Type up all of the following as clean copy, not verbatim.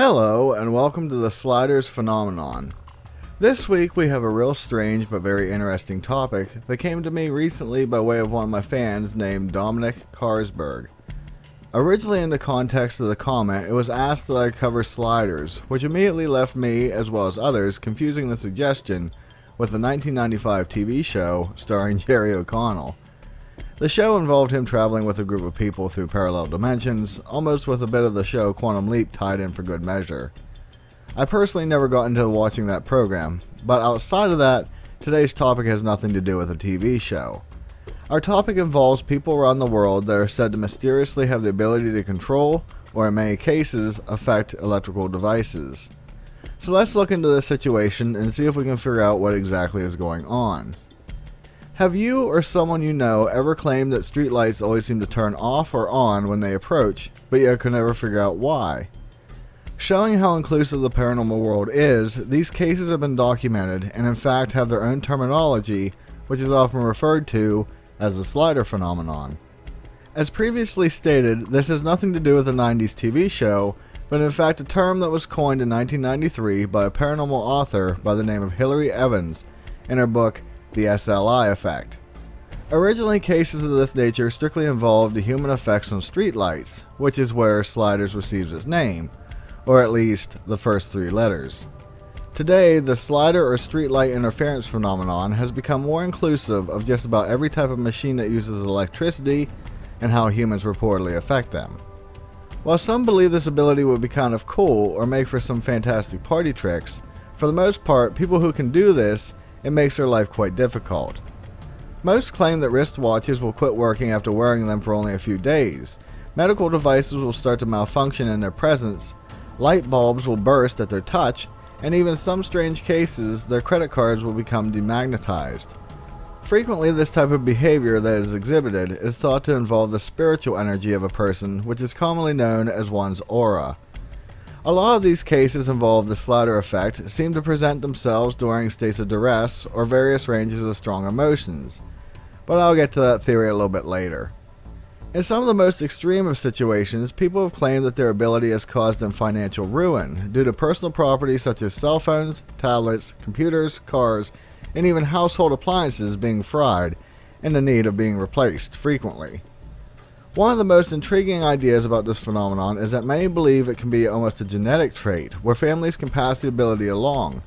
Hello and welcome to the sliders phenomenon. This week we have a real strange but very interesting topic that came to me recently by way of one of my fans named Dominick Kaarberg. Originally in the context of the comment, it was asked that I cover sliders, which immediately left me, as well as others, confusing the suggestion with the 1995 TV show starring Jerry O'Connell. The show involved him traveling with a group of people through parallel dimensions, almost with a bit of the show Quantum Leap tied in for good measure. I personally never got into watching that program, but outside of that, today's topic has nothing to do with a TV show. Our topic involves people around the world that are said to mysteriously have the ability to control, or in many cases, affect electrical devices. So let's look into this situation and see if we can figure out what exactly is going on. Have you or someone you know ever claimed that streetlights always seem to turn off or on when they approach, but you could never figure out why? Showing how inclusive the paranormal world is, these cases have been documented and in fact have their own terminology, which is often referred to as the slider phenomenon. As previously stated, this has nothing to do with the 90s TV show, but in fact a term that was coined in 1993 by a paranormal author by the name of Hilary Evans in her book The SLI Effect. Originally, cases of this nature strictly involved the human effects on streetlights, which is where sliders receives its name, or at least the first three letters. Today, the slider or streetlight interference phenomenon has become more inclusive of just about every type of machine that uses electricity and how humans reportedly affect them. While some believe this ability would be kind of cool or make for some fantastic party tricks, for the most part, people who can do this, it makes their life quite difficult. Most claim that wristwatches will quit working after wearing them for only a few days. Medical devices will start to malfunction in their presence. Light bulbs will burst at their touch, and even some strange cases, their credit cards will become demagnetized. Frequently, this type of behavior that is exhibited is thought to involve the spiritual energy of a person, which is commonly known as one's aura. A lot of these cases involve the slider effect, seem to present themselves during states of duress or various ranges of strong emotions, but I'll get to that theory a little bit later. In some of the most extreme of situations, people have claimed that their ability has caused them financial ruin due to personal property such as cell phones, tablets, computers, cars, and even household appliances being fried and in need of being replaced frequently. One of the most intriguing ideas about this phenomenon is that many believe it can be almost a genetic trait, where families can pass the ability along.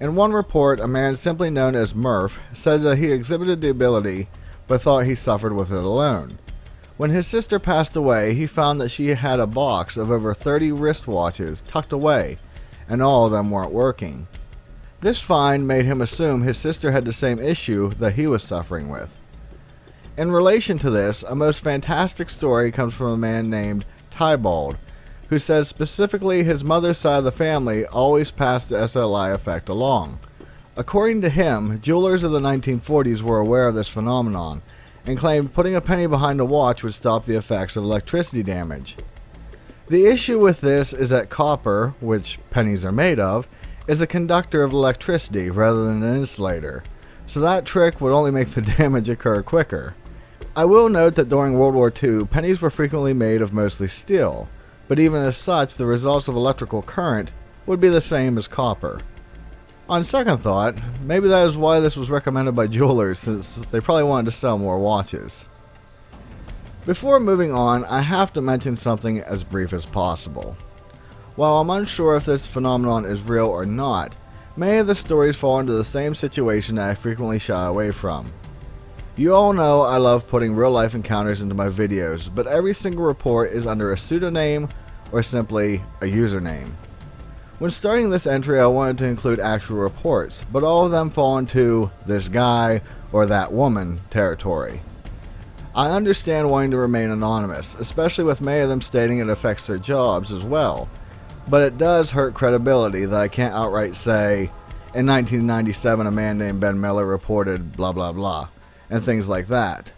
In one report, a man simply known as Murph said that he exhibited the ability, but thought he suffered with it alone. When his sister passed away, he found that she had a box of over 30 wristwatches tucked away, and all of them weren't working. This find made him assume his sister had the same issue that he was suffering with. In relation to this, a most fantastic story comes from a man named Tybald, who says specifically his mother's side of the family always passed the SLI effect along. According to him, jewelers of the 1940s were aware of this phenomenon, and claimed putting a penny behind a watch would stop the effects of electricity damage. The issue with this is that copper, which pennies are made of, is a conductor of electricity rather than an insulator, so that trick would only make the damage occur quicker. I will note that during World War II, pennies were frequently made of mostly steel, but even as such, the results of electrical current would be the same as copper. On second thought, maybe that is why this was recommended by jewelers, since they probably wanted to sell more watches. Before moving on, I have to mention something as brief as possible. While I'm unsure if this phenomenon is real or not, many of the stories fall into the same situation that I frequently shy away from. You all know I love putting real-life encounters into my videos, but every single report is under a pseudonym or simply a username. When starting this entry, I wanted to include actual reports, but all of them fall into this guy or that woman territory. I understand wanting to remain anonymous, especially with many of them stating it affects their jobs as well, but it does hurt credibility that I can't outright say, in 1997 a man named Ben Miller reported blah blah blah, and things like that.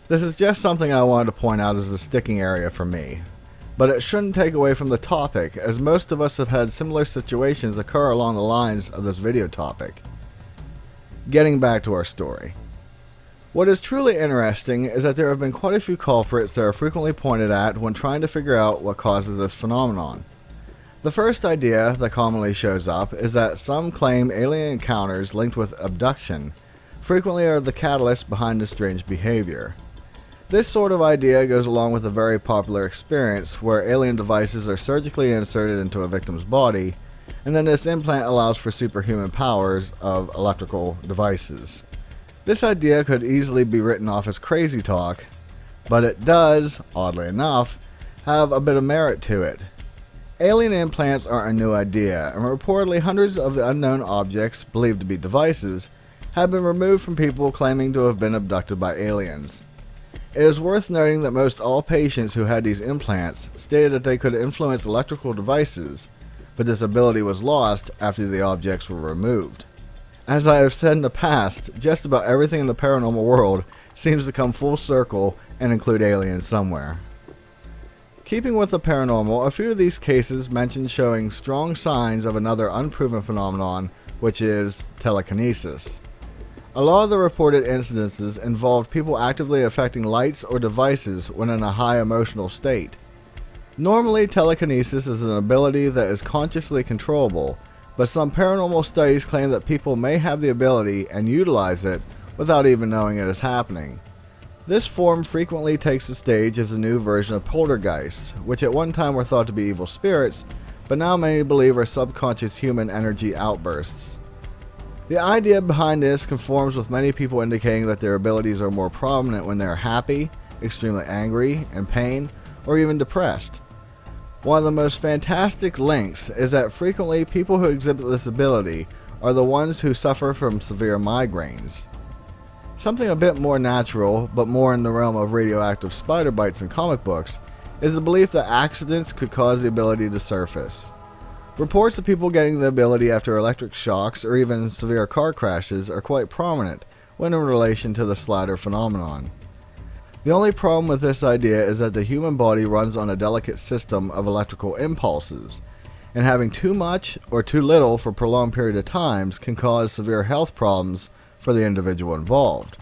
This is just something I wanted to point out as a sticking area for me. But it shouldn't take away from the topic, as most of us have had similar situations occur along the lines of this video topic. Getting back to our story. What is truly interesting is that there have been quite a few culprits that are frequently pointed at when trying to figure out what causes this phenomenon. The first idea that commonly shows up is that some claim alien encounters linked with abduction frequently are the catalyst behind the strange behavior. This sort of idea goes along with a very popular experience where alien devices are surgically inserted into a victim's body, and then this implant allows for superhuman powers of electrical devices. This idea could easily be written off as crazy talk, but it does, oddly enough, have a bit of merit to it. Alien implants aren't a new idea, and reportedly hundreds of the unknown objects, believed to be devices, have been removed from people claiming to have been abducted by aliens. It is worth noting that most all patients who had these implants stated that they could influence electrical devices, but this ability was lost after the objects were removed. As I have said in the past, just about everything in the paranormal world seems to come full circle and include aliens somewhere. Keeping with the paranormal, a few of these cases mention showing strong signs of another unproven phenomenon, which is telekinesis. A lot of the reported incidences involved people actively affecting lights or devices when in a high emotional state. Normally, telekinesis is an ability that is consciously controllable, but some paranormal studies claim that people may have the ability and utilize it without even knowing it is happening. This form frequently takes the stage as a new version of poltergeists, which at one time were thought to be evil spirits, but now many believe are subconscious human energy outbursts. The idea behind this conforms with many people indicating that their abilities are more prominent when they are happy, extremely angry, in pain, or even depressed. One of the most fantastic links is that frequently people who exhibit this ability are the ones who suffer from severe migraines. Something a bit more natural, but more in the realm of radioactive spider bites in comic books, is the belief that accidents could cause the ability to surface. Reports of people getting the ability after electric shocks or even severe car crashes are quite prominent when in relation to the slider phenomenon. The only problem with this idea is that the human body runs on a delicate system of electrical impulses, and having too much or too little for a prolonged period of times can cause severe health problems for the individual involved.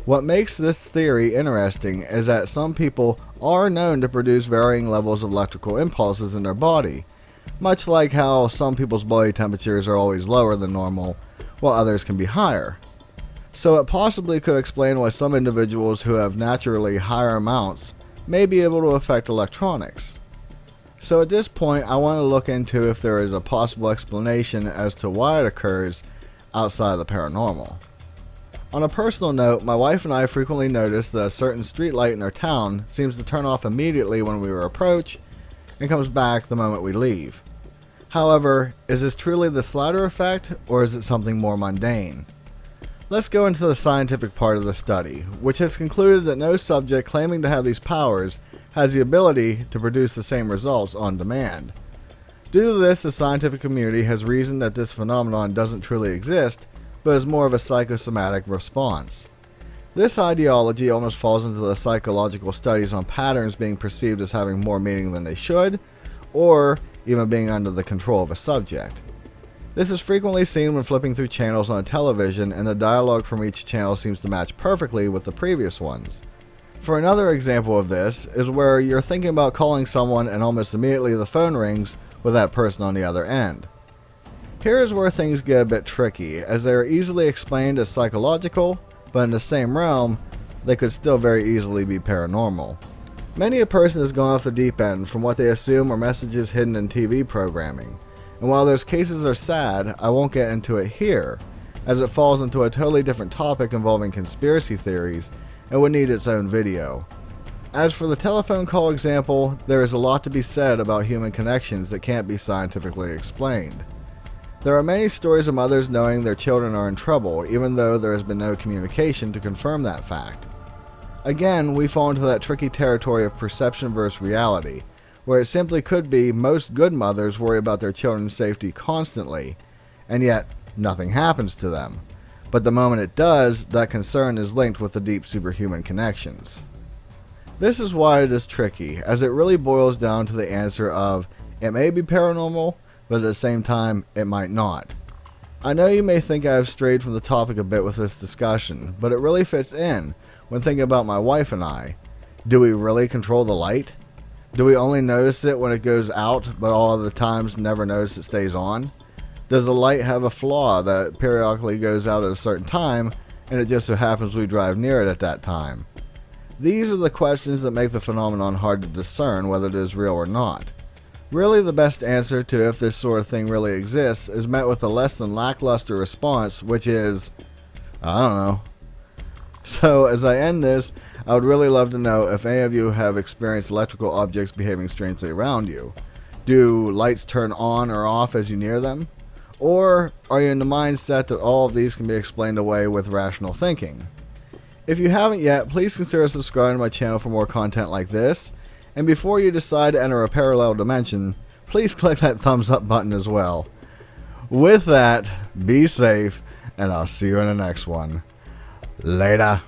What makes this theory interesting is that some people are known to produce varying levels of electrical impulses in their body, much like how some people's body temperatures are always lower than normal, while others can be higher. So it possibly could explain why some individuals who have naturally higher amounts may be able to affect electronics. So at this point, I want to look into if there is a possible explanation as to why it occurs outside of the paranormal. On a personal note, my wife and I frequently notice that a certain street light in our town seems to turn off immediately when we approach and comes back the moment we leave. However, is this truly the slider effect, or is it something more mundane? Let's go into the scientific part of the study, which has concluded that no subject claiming to have these powers has the ability to produce the same results on demand. Due to this, the scientific community has reasoned that this phenomenon doesn't truly exist, but is more of a psychosomatic response. This ideology almost falls into the psychological studies on patterns being perceived as having more meaning than they should, or even being under the control of a subject. This is frequently seen when flipping through channels on a television, and the dialogue from each channel seems to match perfectly with the previous ones. For another example of this is where you're thinking about calling someone and almost immediately the phone rings with that person on the other end. Here is where things get a bit tricky, as they are easily explained as psychological, but in the same realm, they could still very easily be paranormal. Many a person has gone off the deep end from what they assume are messages hidden in TV programming, and while those cases are sad, I won't get into it here, as it falls into a totally different topic involving conspiracy theories and would need its own video. As for the telephone call example, there is a lot to be said about human connections that can't be scientifically explained. There are many stories of mothers knowing their children are in trouble, even though there has been no communication to confirm that fact. Again, we fall into that tricky territory of perception versus reality, where it simply could be most good mothers worry about their children's safety constantly, and yet nothing happens to them. But the moment it does, that concern is linked with the deep superhuman connections. This is why it is tricky, as it really boils down to the answer of, it may be paranormal, but at the same time, it might not. I know you may think I have strayed from the topic a bit with this discussion, but it really fits in when thinking about my wife and I. Do we really control the light? Do we only notice it when it goes out, but all other times never notice it stays on? Does the light have a flaw that periodically goes out at a certain time, and it just so happens we drive near it at that time? These are the questions that make the phenomenon hard to discern whether it is real or not. Really, the best answer to if this sort of thing really exists is met with a less than lackluster response, which is, I don't know. So, as I end this, I would really love to know if any of you have experienced electrical objects behaving strangely around you. Do lights turn on or off as you near them? Or are you in the mindset that all of these can be explained away with rational thinking? If you haven't yet, please consider subscribing to my channel for more content like this. And before you decide to enter a parallel dimension, please click that thumbs up button as well. With that, be safe, and I'll see you in the next one. Later.